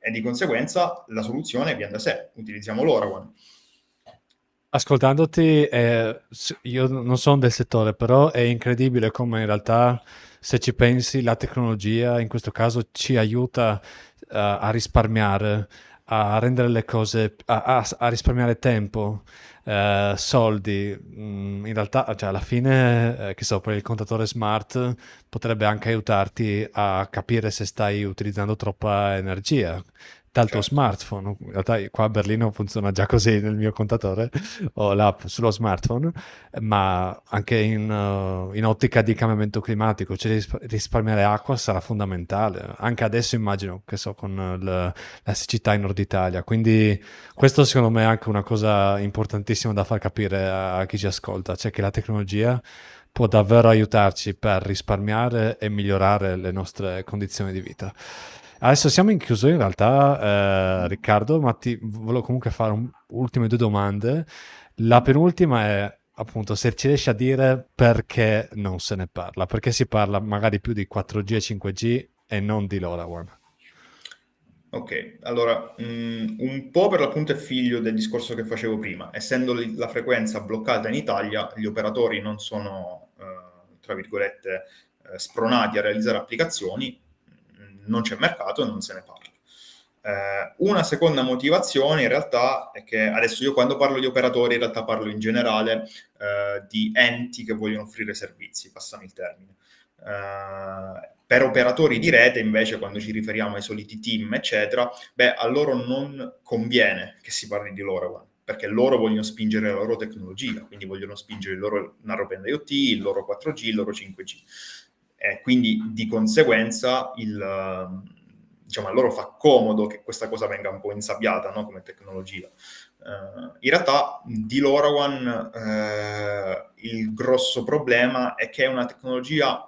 e di conseguenza la soluzione viene da sé, utilizziamo LoRaWAN. Ascoltandoti, io non sono del settore, però è incredibile come in realtà, se ci pensi, la tecnologia in questo caso ci aiuta a risparmiare, a rendere le cose, a risparmiare tempo, soldi. In realtà, cioè, alla fine, che so, per il contatore smart potrebbe anche aiutarti a capire se stai utilizzando troppa energia dal tuo Certo. smartphone. In realtà qua a Berlino funziona già così nel mio contatore, ho l'app sullo smartphone, ma anche in ottica di cambiamento climatico, cioè risparmiare acqua sarà fondamentale. Anche adesso immagino, che so, con la siccità in Nord Italia. Quindi questo secondo me è anche una cosa importantissima da far capire a chi ci ascolta, cioè che la tecnologia può davvero aiutarci per risparmiare e migliorare le nostre condizioni di vita. Adesso siamo in chiusura in realtà, Riccardo, ma ti volevo comunque fare ultime due domande. La penultima è appunto se ci riesci a dire perché non se ne parla, perché si parla magari più di 4G e 5G e non di LoRaWAN. Ok, allora, un po' per l'appunto è figlio del discorso che facevo prima. Essendo la frequenza bloccata in Italia, gli operatori non sono, tra virgolette, spronati a realizzare applicazioni, non c'è mercato e non se ne parla. Una seconda motivazione in realtà è che adesso io, quando parlo di operatori, in realtà parlo in generale di enti che vogliono offrire servizi, passami il termine. Per operatori di rete, invece, quando ci riferiamo ai soliti team, eccetera, a loro non conviene che si parli di LoRaWAN, perché loro vogliono spingere la loro tecnologia, quindi vogliono spingere il loro Narrowband IoT, il loro 4G, il loro 5G. Quindi di conseguenza diciamo, a loro fa comodo che questa cosa venga un po' insabbiata, no? Come tecnologia. In realtà di LoRaWAN il grosso problema è che è una tecnologia,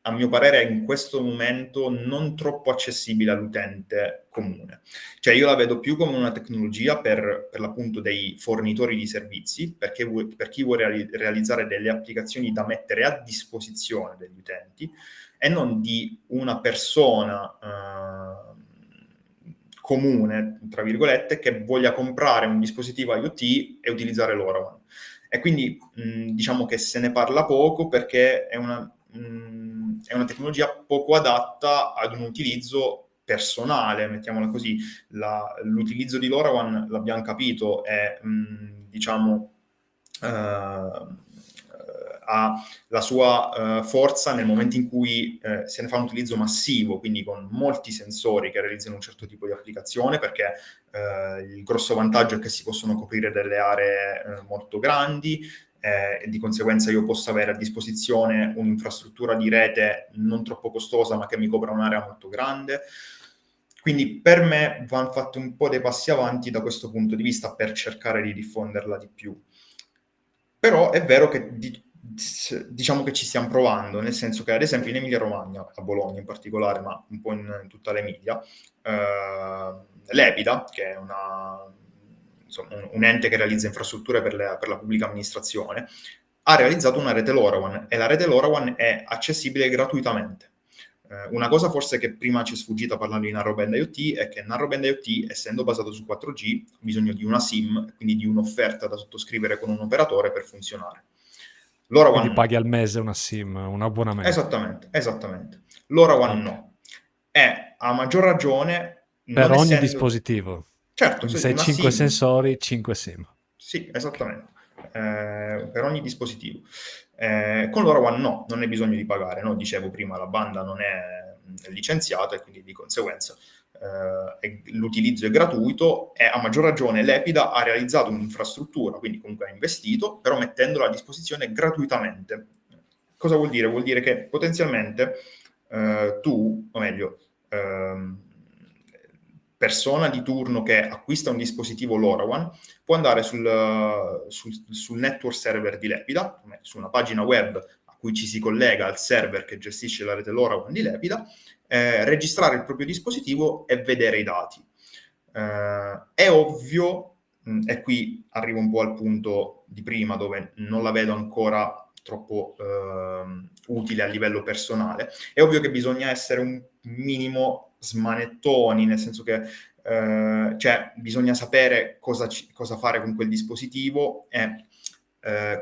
a mio parere, in questo momento non troppo accessibile all'utente comune. Cioè io la vedo più come una tecnologia per l'appunto dei fornitori di servizi, perché per chi vuole realizzare delle applicazioni da mettere a disposizione degli utenti, e non di una persona comune, tra virgolette, che voglia comprare un dispositivo IoT e utilizzare LoRaWAN. E quindi diciamo che se ne parla poco perché è una tecnologia poco adatta ad un utilizzo personale, mettiamola così. L'utilizzo di LoRaWAN, l'abbiamo capito, è, diciamo, ha la sua forza nel momento in cui se ne fa un utilizzo massivo, quindi con molti sensori che realizzano un certo tipo di applicazione, perché il grosso vantaggio è che si possono coprire delle aree molto grandi, e di conseguenza io posso avere a disposizione un'infrastruttura di rete non troppo costosa, ma che mi copra un'area molto grande. Quindi per me vanno fatti un po' dei passi avanti da questo punto di vista per cercare di diffonderla di più. Però è vero che diciamo che ci stiamo provando, nel senso che ad esempio in Emilia-Romagna, a Bologna in particolare, ma un po' in tutta l'Emilia, l'Epida, che è un ente che realizza infrastrutture per la pubblica amministrazione, ha realizzato una rete LoRaWAN e la rete LoRaWAN è accessibile gratuitamente. Una cosa forse che prima ci è sfuggita parlando di Narrowband IoT è che Narrowband IoT, essendo basato su 4G, ha bisogno di una SIM, quindi di un'offerta da sottoscrivere con un operatore per funzionare. Quindi LoRaWAN no. paghi al mese una SIM, un abbonamento. Esattamente. LoRaWan Ok. no. E a maggior ragione, Per non ogni essendo... dispositivo. Certo, Quindi sì, se hai una 5 SIM. sensori, 5 SIM. Sì, esattamente. Per ogni dispositivo. Con LoRaWAN no, non hai bisogno di pagare, no? Dicevo prima, la banda non è licenziata e quindi di conseguenza l'utilizzo è gratuito e a maggior ragione l'Epida ha realizzato un'infrastruttura, quindi comunque ha investito, però mettendola a disposizione gratuitamente. Cosa vuol dire? Vuol dire che potenzialmente tu, o meglio, persona di turno che acquista un dispositivo LoRaWAN può andare sul network server di Lepida, su una pagina web a cui ci si collega al server che gestisce la rete LoRaWAN di Lepida, registrare il proprio dispositivo e vedere i dati. È ovvio, e qui arrivo un po' al punto di prima dove non la vedo ancora troppo utile a livello personale, è ovvio che bisogna essere un minimo smanettoni, nel senso che cioè, bisogna sapere cosa fare con quel dispositivo e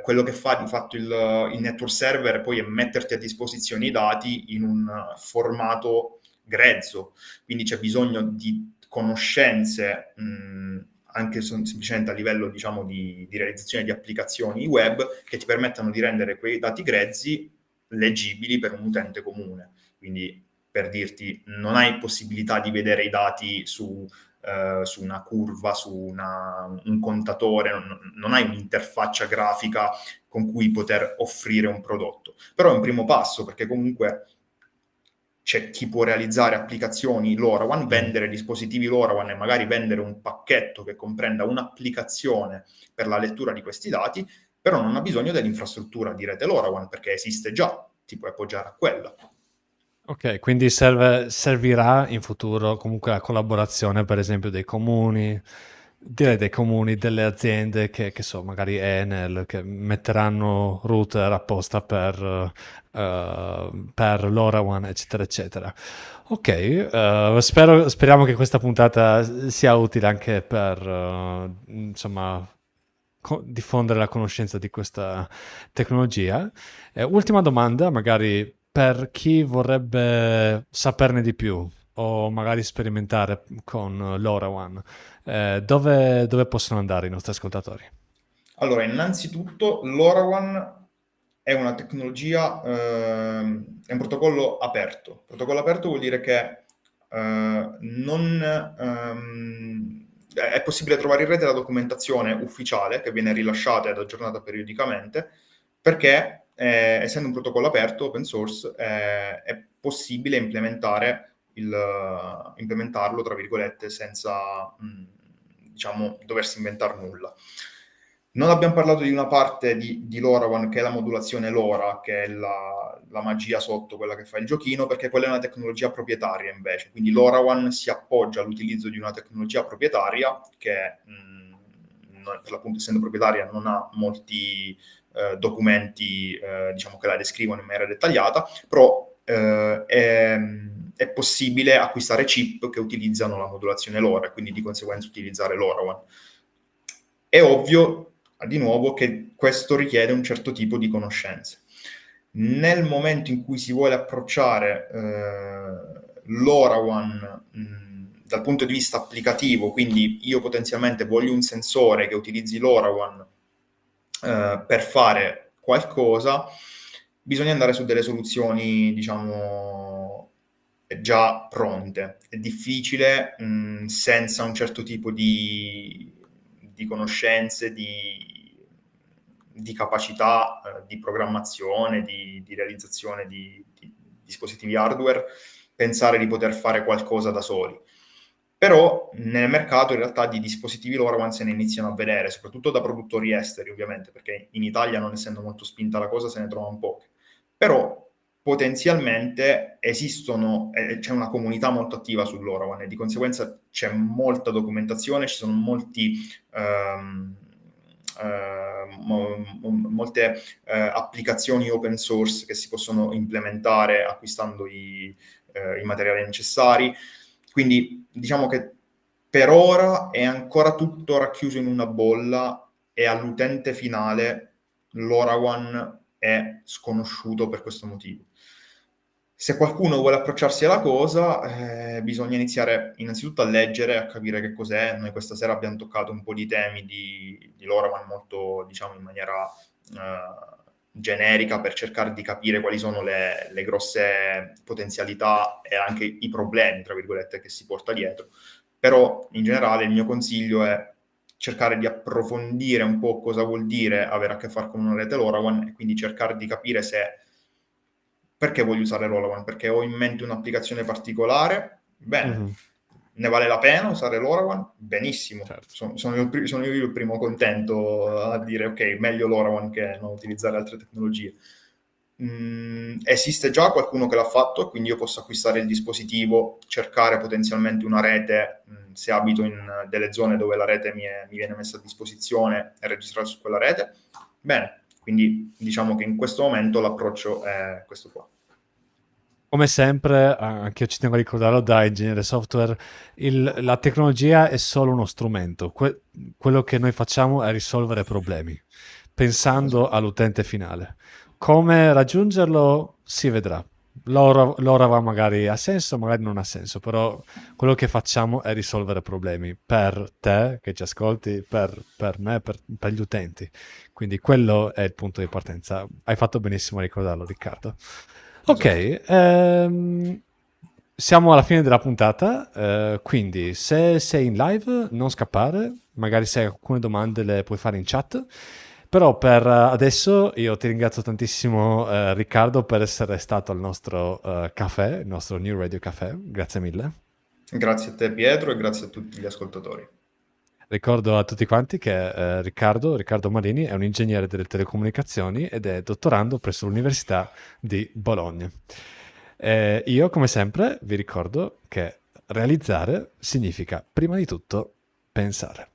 quello che fa di fatto il network server poi è metterti a disposizione i dati in un formato grezzo, quindi c'è bisogno di conoscenze anche semplicemente a livello diciamo di realizzazione di applicazioni web che ti permettano di rendere quei dati grezzi leggibili per un utente comune. Quindi per dirti, non hai possibilità di vedere i dati su una curva, su un contatore, non hai un'interfaccia grafica con cui poter offrire un prodotto. Però è un primo passo, perché comunque c'è chi può realizzare applicazioni LoRaWAN, vendere dispositivi LoRaWAN e magari vendere un pacchetto che comprenda un'applicazione per la lettura di questi dati, però non ha bisogno dell'infrastruttura di rete LoRaWAN, perché esiste già, ti puoi appoggiare a quella. Ok, quindi servirà in futuro comunque la collaborazione, per esempio, dei comuni, direi dei comuni, delle aziende che so, magari Enel, che metteranno router apposta per LoRaWAN, eccetera, eccetera. Ok, speriamo che questa puntata sia utile anche per, insomma, diffondere la conoscenza di questa tecnologia. Ultima domanda, magari per chi vorrebbe saperne di più o magari sperimentare con LoRaWAN, dove possono andare i nostri ascoltatori? Allora, innanzitutto LoRaWAN è una tecnologia, è un protocollo aperto. Protocollo aperto vuol dire che è possibile trovare in rete la documentazione ufficiale che viene rilasciata ed aggiornata periodicamente, perché essendo un protocollo aperto, open source, è possibile implementarlo, tra virgolette, senza diciamo, doversi inventare nulla. Non abbiamo parlato di una parte di LoRaWAN che è la modulazione LoRa, che è la magia sotto quella che fa il giochino, perché quella è una tecnologia proprietaria invece. Quindi LoRaWAN si appoggia all'utilizzo di una tecnologia proprietaria che, per l'appunto essendo proprietaria, non ha molti documenti diciamo, che la descrivono in maniera dettagliata, però è possibile acquistare chip che utilizzano la modulazione LoRa e quindi di conseguenza utilizzare LoRaWAN. È ovvio, di nuovo, che questo richiede un certo tipo di conoscenze. Nel momento in cui si vuole approcciare LoRaWAN dal punto di vista applicativo, quindi io potenzialmente voglio un sensore che utilizzi LoRaWAN per fare qualcosa, bisogna andare su delle soluzioni, diciamo, già pronte. È difficile senza un certo tipo di conoscenze, di capacità di programmazione, di realizzazione di dispositivi hardware, pensare di poter fare qualcosa da soli. Però nel mercato in realtà di dispositivi LoRaWAN se ne iniziano a vedere, soprattutto da produttori esteri ovviamente, perché in Italia, non essendo molto spinta la cosa, se ne trovano poche. Però potenzialmente esistono, c'è una comunità molto attiva su LoRaWAN e di conseguenza c'è molta documentazione, ci sono molte applicazioni open source che si possono implementare acquistando i materiali necessari. Quindi diciamo che per ora è ancora tutto racchiuso in una bolla e all'utente finale LoRaWAN è sconosciuto per questo motivo. Se qualcuno vuole approcciarsi alla cosa, bisogna iniziare innanzitutto a leggere, a capire che cos'è. Noi questa sera abbiamo toccato un po' di temi di LoRaWAN molto, diciamo, in maniera generica per cercare di capire quali sono le grosse potenzialità e anche i problemi, tra virgolette, che si porta dietro. Però in generale il mio consiglio è cercare di approfondire un po' cosa vuol dire avere a che fare con una rete LoRaWAN e quindi cercare di capire se perché voglio usare LoRaWAN? Perché ho in mente un'applicazione particolare? Bene. Mm-hmm. Ne vale la pena usare LoRaWAN? Benissimo. Certo. Sono io il primo contento a dire ok, meglio LoRaWAN che non utilizzare altre tecnologie. Esiste già qualcuno che l'ha fatto, quindi io posso acquistare il dispositivo, cercare potenzialmente una rete, se abito in delle zone dove la rete mi viene messa a disposizione e registrare su quella rete. Bene, quindi diciamo che in questo momento l'approccio è questo qua. Come sempre, anche io ci tengo a ricordarlo da ingegnere software, la tecnologia è solo uno strumento. Quello che noi facciamo è risolvere problemi, pensando all'utente finale. Come raggiungerlo si vedrà. L'ora va magari ha senso, magari non ha senso, però quello che facciamo è risolvere problemi per te che ci ascolti, per me, per gli utenti. Quindi quello è il punto di partenza. Hai fatto benissimo a ricordarlo, Riccardo. Ok, siamo alla fine della puntata, quindi se sei in live non scappare, magari se hai alcune domande le puoi fare in chat, però per adesso io ti ringrazio tantissimo Riccardo per essere stato al nostro caffè, il nostro New Radio Café, grazie mille. Grazie a te Pietro e grazie a tutti gli ascoltatori. Ricordo a tutti quanti che Riccardo Marini è un ingegnere delle telecomunicazioni ed è dottorando presso l'Università di Bologna. Io, come sempre, vi ricordo che realizzare significa prima di tutto pensare.